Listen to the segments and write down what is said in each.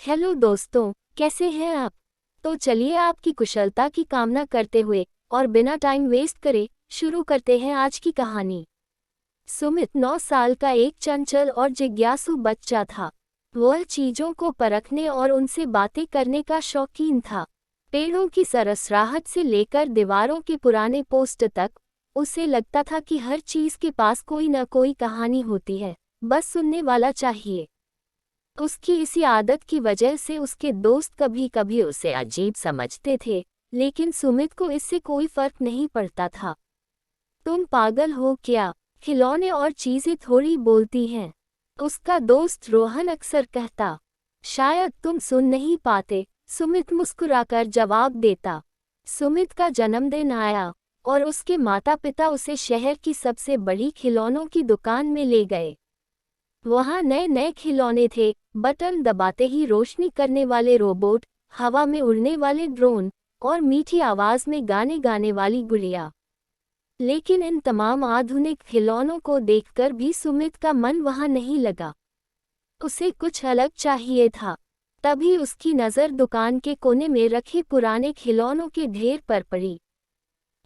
Hello दोस्तों, कैसे हैं आप? तो चलिए आपकी कुशलता की कामना करते हुए और बिना टाइम वेस्ट करे शुरू करते हैं आज की कहानी। सुमित 9 साल का एक चंचल और जिज्ञासु बच्चा था। वह चीजों को परखने और उनसे बातें करने का शौकीन था। पेड़ों की सरसराहट से लेकर दीवारों के पुराने पोस्ट तक उसे लगता था कि हर चीज के पास कोई न कोई कहानी होती है, बस सुनने वाला चाहिए। उसकी इसी आदत की वजह से उसके दोस्त कभी कभी उसे अजीब समझते थे, लेकिन सुमित को इससे कोई फर्क नहीं पड़ता था। तुम पागल हो क्या? खिलौने और चीजें थोड़ी बोलती हैं, उसका दोस्त रोहन अक्सर कहता। शायद तुम सुन नहीं पाते, सुमित मुस्कुराकर जवाब देता। सुमित का जन्मदिन आया और उसके माता पिता उसे शहर की सबसे बड़ी खिलौनों की दुकान में ले गए। वहाँ नए नए खिलौने थे, बटन दबाते ही रोशनी करने वाले रोबोट, हवा में उड़ने वाले ड्रोन और मीठी आवाज में गाने गाने वाली गुड़िया। लेकिन इन तमाम आधुनिक खिलौनों को देखकर भी सुमित का मन वहाँ नहीं लगा। उसे कुछ अलग चाहिए था। तभी उसकी नज़र दुकान के कोने में रखे पुराने खिलौनों के ढेर पर पड़ी।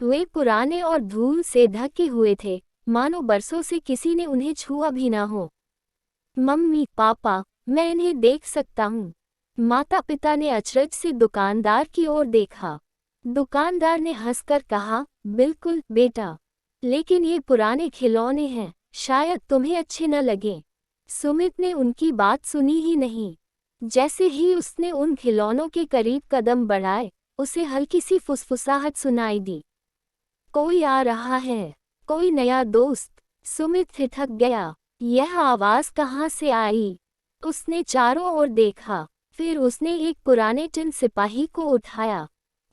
वे पुराने और धूल से ढके हुए थे, मानो बरसों से किसी ने उन्हें छुआ भी ना हो। मम्मी पापा, मैं इन्हें देख सकता हूँ? माता पिता ने अचरज से दुकानदार की ओर देखा। दुकानदार ने हंसकर कहा, बिल्कुल बेटा, लेकिन ये पुराने खिलौने हैं, शायद तुम्हें अच्छे न लगें। सुमित ने उनकी बात सुनी ही नहीं। जैसे ही उसने उन खिलौनों के करीब कदम बढ़ाए, उसे हल्की सी फुसफुसाहट सुनाई दी। कोई आ रहा है, कोई नया दोस्त। सुमित ठिठक गया। यह आवाज कहाँ से आई? उसने चारों ओर देखा, फिर उसने एक पुराने टिन सिपाही को उठाया।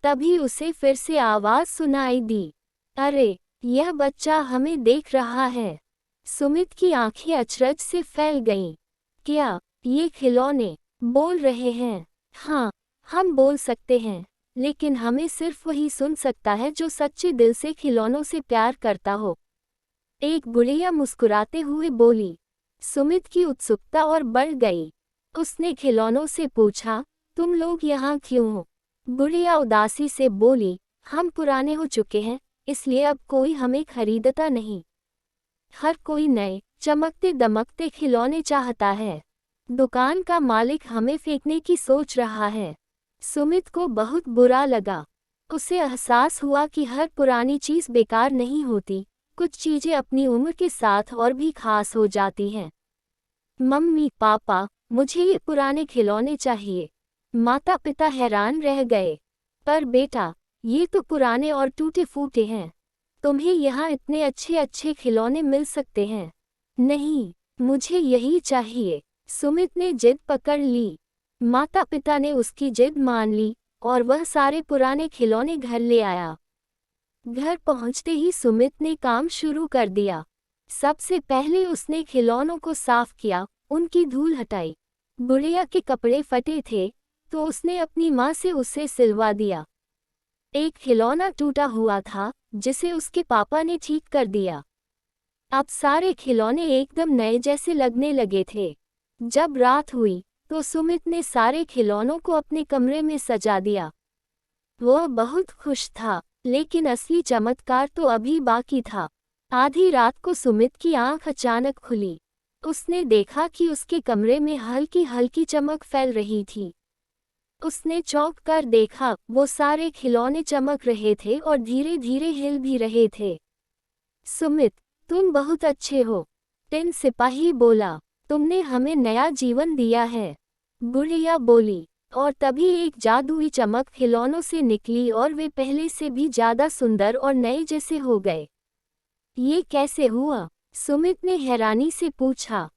तभी उसे फिर से आवाज सुनाई दी। अरे, यह बच्चा हमें देख रहा है। सुमित की आंखें अचरज से फैल गईं। क्या ये खिलौने बोल रहे हैं? हाँ, हम बोल सकते हैं, लेकिन हमें सिर्फ वही सुन सकता है जो सच्चे दिल से खिलौनों से प्यार करता हो। एक गुड़िया मुस्कुराते हुए बोली। सुमित की उत्सुकता और बढ़ गई। उसने खिलौनों से पूछा, तुम लोग यहाँ क्यों हो? गुड़िया उदासी से बोली, हम पुराने हो चुके हैं, इसलिए अब कोई हमें खरीदता नहीं। हर कोई नए चमकते दमकते खिलौने चाहता है। दुकान का मालिक हमें फेंकने की सोच रहा है। सुमित को बहुत बुरा लगा। उसे एहसास हुआ कि हर पुरानी चीज बेकार नहीं होती, कुछ चीजें अपनी उम्र के साथ और भी खास हो जाती हैं। मम्मी पापा, मुझे ये पुराने खिलौने चाहिए। माता पिता हैरान रह गए। पर बेटा, ये तो पुराने और टूटे फूटे हैं। तुम्हें यहाँ इतने अच्छे अच्छे खिलौने मिल सकते हैं। नहीं, मुझे यही चाहिए। सुमित ने जिद पकड़ ली। माता पिता ने उसकी जिद मान ली और वह सारे पुराने खिलौने घर ले आया। घर पहुंचते ही सुमित ने काम शुरू कर दिया। सबसे पहले उसने खिलौनों को साफ किया, उनकी धूल हटाई। गुड़िया के कपड़े फटे थे, तो उसने अपनी माँ से उसे सिलवा दिया। एक खिलौना टूटा हुआ था, जिसे उसके पापा ने ठीक कर दिया। अब सारे खिलौने एकदम नए जैसे लगने लगे थे। जब रात हुई, तो सुमित ने सारे खिलौनों को अपने कमरे में सजा दिया। वह बहुत खुश था, लेकिन असली चमत्कार तो अभी बाकी था। आधी रात को सुमित की आंख अचानक खुली। उसने देखा कि उसके कमरे में हल्की हल्की चमक फैल रही थी। उसने चौंक कर देखा, वो सारे खिलौने चमक रहे थे और धीरे धीरे हिल भी रहे थे। सुमित, तुम बहुत अच्छे हो, टिन सिपाही बोला। तुमने हमें नया जीवन दिया है, गुड़िया बोली। और तभी एक जादुई चमक खिलौनों से निकली और वे पहले से भी ज्यादा सुंदर और नए जैसे हो गए। ये कैसे हुआ? सुमित ने हैरानी से पूछा।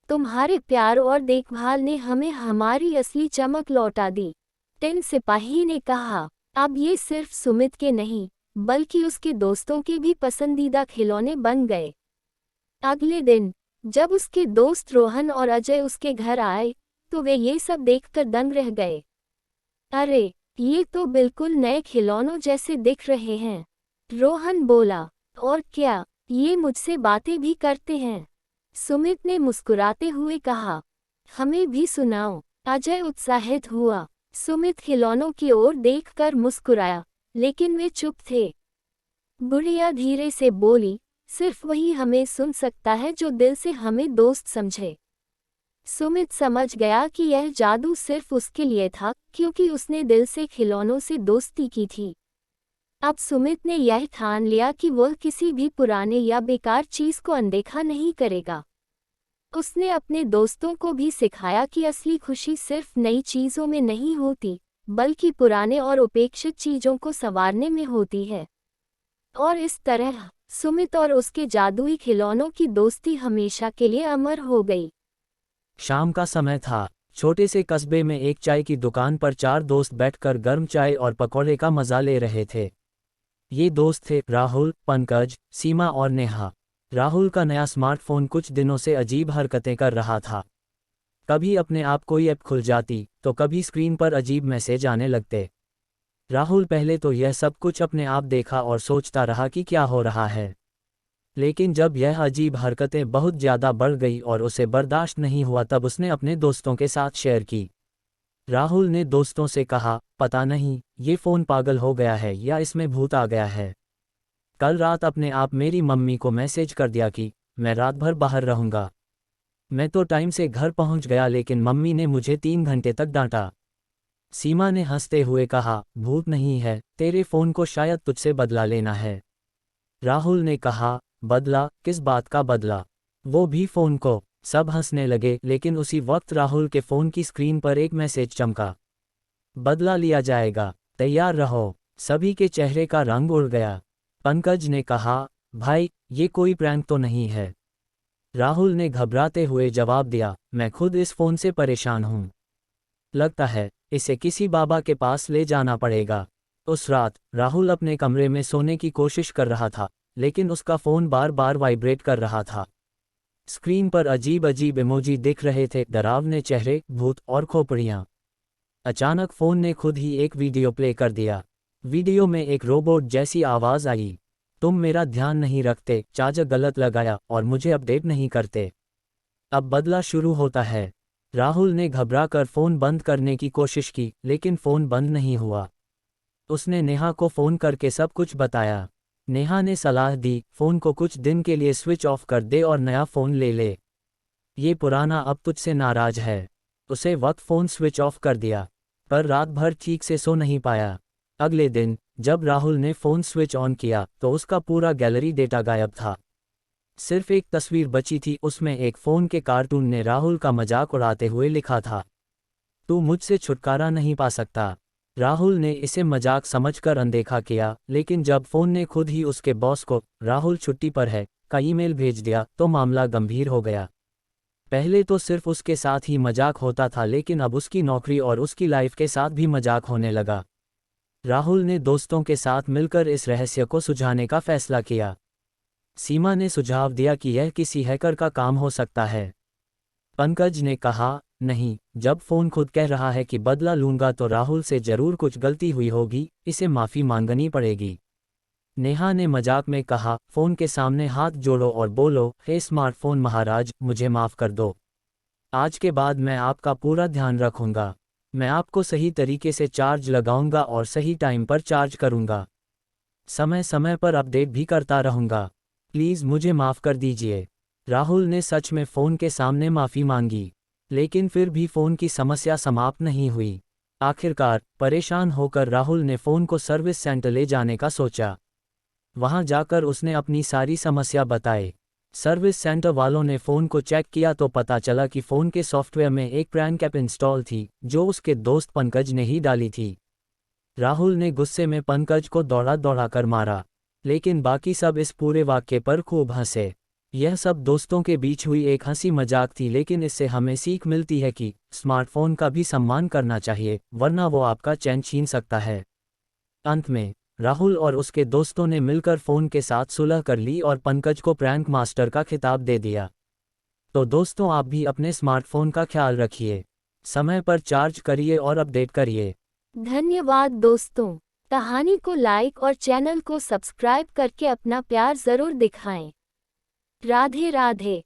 तुम्हारे प्यार और देखभाल ने हमें हमारी असली चमक लौटा दी, टिन सिपाही ने कहा। अब ये सिर्फ सुमित के नहीं, बल्कि उसके दोस्तों के भी पसंदीदा खिलौने बन गए। अगले दिन, जब उसके दोस्त रोहन और अजय उसके घर आए, तो वे ये सब देखकर दंग रह गए। अरे, ये तो बिल्कुल नए खिलौनों जैसे दिख रहे हैं, रोहन बोला। और क्या, ये मुझसे बातें भी करते हैं? सुमित ने मुस्कुराते हुए कहा। हमें भी सुनाओ, अजय उत्साहित हुआ। सुमित खिलौनों की ओर देखकर मुस्कुराया, लेकिन वे चुप थे। गुड़िया धीरे से बोली, सिर्फ वही हमें सुन सकता है जो दिल से हमें दोस्त समझे। सुमित समझ गया कि यह जादू सिर्फ उसके लिए था, क्योंकि उसने दिल से खिलौनों से दोस्ती की थी। अब सुमित ने यह ठान लिया कि वह किसी भी पुराने या बेकार चीज को अनदेखा नहीं करेगा। उसने अपने दोस्तों को भी सिखाया कि असली खुशी सिर्फ नई चीजों में नहीं होती, बल्कि पुराने और उपेक्षित चीजों को संवारने में होती है। और इस तरह सुमित और उसके जादुई खिलौनों की दोस्ती हमेशा के लिए अमर हो गई। शाम का समय था। छोटे से कस्बे में एक चाय की दुकान पर 4 दोस्त बैठकर गर्म चाय और पकौड़े का मजा ले रहे थे। ये दोस्त थे राहुल, पंकज, सीमा और नेहा। राहुल का नया स्मार्टफोन कुछ दिनों से अजीब हरकतें कर रहा था। कभी अपने आप कोई ऐप खुल जाती, तो कभी स्क्रीन पर अजीब मैसेज आने लगते। राहुल पहले तो यह सब कुछ अपने आप देखा और सोचता रहा कि क्या हो रहा है। लेकिन जब यह अजीब हरकतें बहुत ज़्यादा बढ़ गई और उसे बर्दाश्त नहीं हुआ, तब उसने अपने दोस्तों के साथ शेयर की। राहुल ने दोस्तों से कहा, पता नहीं ये फ़ोन पागल हो गया है या इसमें भूत आ गया है। कल रात अपने आप मेरी मम्मी को मैसेज कर दिया कि मैं रात भर बाहर रहूँगा। मैं तो टाइम से घर पहुँच गया, लेकिन मम्मी ने मुझे 3 घंटे तक डांटा। सीमा ने हंसते हुए कहा, भूत नहीं है, तेरे फ़ोन को शायद तुझसे बदला लेना है। राहुल ने कहा, बदला? किस बात का बदला? वो भी फ़ोन को। सब हंसने लगे, लेकिन उसी वक्त राहुल के फ़ोन की स्क्रीन पर एक मैसेज चमका, बदला लिया जाएगा, तैयार रहो। सभी के चेहरे का रंग उड़ गया। पंकज ने कहा, भाई ये कोई प्रैंक तो नहीं है? राहुल ने घबराते हुए जवाब दिया, मैं खुद इस फ़ोन से परेशान हूँ। लगता है इसे किसी बाबा के पास ले जाना पड़ेगा। उस रात राहुल अपने कमरे में सोने की कोशिश कर रहा था, लेकिन उसका फ़ोन बार बार वाइब्रेट कर रहा था। स्क्रीन पर अजीब अजीब इमोजी दिख रहे थे, डरावने चेहरे, भूत और खोपड़ियाँ। अचानक फ़ोन ने खुद ही एक वीडियो प्ले कर दिया। वीडियो में एक रोबोट जैसी आवाज़ आई, तुम मेरा ध्यान नहीं रखते, चार्जर गलत लगाया और मुझे अपडेट नहीं करते। अब बदला शुरू होता है। राहुल ने घबराकर फ़ोन बंद करने की कोशिश की, लेकिन फ़ोन बंद नहीं हुआ। उसने नेहा को फ़ोन करके सब कुछ बताया। नेहा ने सलाह दी, फ़ोन को कुछ दिन के लिए स्विच ऑफ कर दे और नया फ़ोन ले ले। ये पुराना अब तुझसे नाराज़ है। उसे वक्त फ़ोन स्विच ऑफ कर दिया, पर रात भर ठीक से सो नहीं पाया। अगले दिन जब राहुल ने फ़ोन स्विच ऑन किया, तो उसका पूरा गैलरी डेटा गायब था। सिर्फ एक तस्वीर बची थी, उसमें एक फ़ोन के कार्टून ने राहुल का मजाक उड़ाते हुए लिखा था, तू मुझसे छुटकारा नहीं पा सकता। राहुल ने इसे मजाक समझकर अनदेखा किया, लेकिन जब फ़ोन ने खुद ही उसके बॉस को राहुल छुट्टी पर है का ईमेल भेज दिया, तो मामला गंभीर हो गया। पहले तो सिर्फ उसके साथ ही मजाक होता था, लेकिन अब उसकी नौकरी और उसकी लाइफ के साथ भी मजाक होने लगा। राहुल ने दोस्तों के साथ मिलकर इस रहस्य को सुलझाने का फैसला किया। सीमा ने सुझाव दिया कि यह किसी हैकर का काम हो सकता है। पंकज ने कहा, नहीं, जब फ़ोन खुद कह रहा है कि बदला लूंगा, तो राहुल से ज़रूर कुछ गलती हुई होगी, इसे माफ़ी मांगनी पड़ेगी। नेहा ने मजाक में कहा, फ़ोन के सामने हाथ जोड़ो और बोलो, हे स्मार्टफोन महाराज, मुझे माफ़ कर दो। आज के बाद मैं आपका पूरा ध्यान रखूंगा। मैं आपको सही तरीके से चार्ज लगाऊंगा और सही टाइम पर चार्ज करूंगा। समय समय पर अपडेट भी करता रहूंगा। प्लीज़ मुझे माफ़ कर दीजिए। राहुल ने सच में फ़ोन के सामने माफ़ी मांगी, लेकिन फिर भी फ़ोन की समस्या समाप्त नहीं हुई। आखिरकार परेशान होकर राहुल ने फ़ोन को सर्विस सेंटर ले जाने का सोचा। वहां जाकर उसने अपनी सारी समस्या बताई। सर्विस सेंटर वालों ने फ़ोन को चेक किया तो पता चला कि फ़ोन के सॉफ्टवेयर में एक प्रैंक ऐप इंस्टॉल थी, जो उसके दोस्त पंकज ने ही डाली थी। राहुल ने गुस्से में पंकज को दौड़ा दौड़ा कर मारा, लेकिन बाकी सब इस पूरे वाक़ये पर खूब हंसे। यह सब दोस्तों के बीच हुई एक हंसी मजाक थी, लेकिन इससे हमें सीख मिलती है कि स्मार्टफोन का भी सम्मान करना चाहिए, वरना वो आपका चैन छीन सकता है। अंत में राहुल और उसके दोस्तों ने मिलकर फ़ोन के साथ सुलह कर ली और पंकज को प्रैंक मास्टर का खिताब दे दिया। तो दोस्तों, आप भी अपने स्मार्टफोन का ख्याल रखिए, समय पर चार्ज करिए और अपडेट करिए। धन्यवाद दोस्तों। कहानी को लाइक और चैनल को सब्सक्राइब करके अपना प्यार ज़रूर दिखाएं। राधे राधे।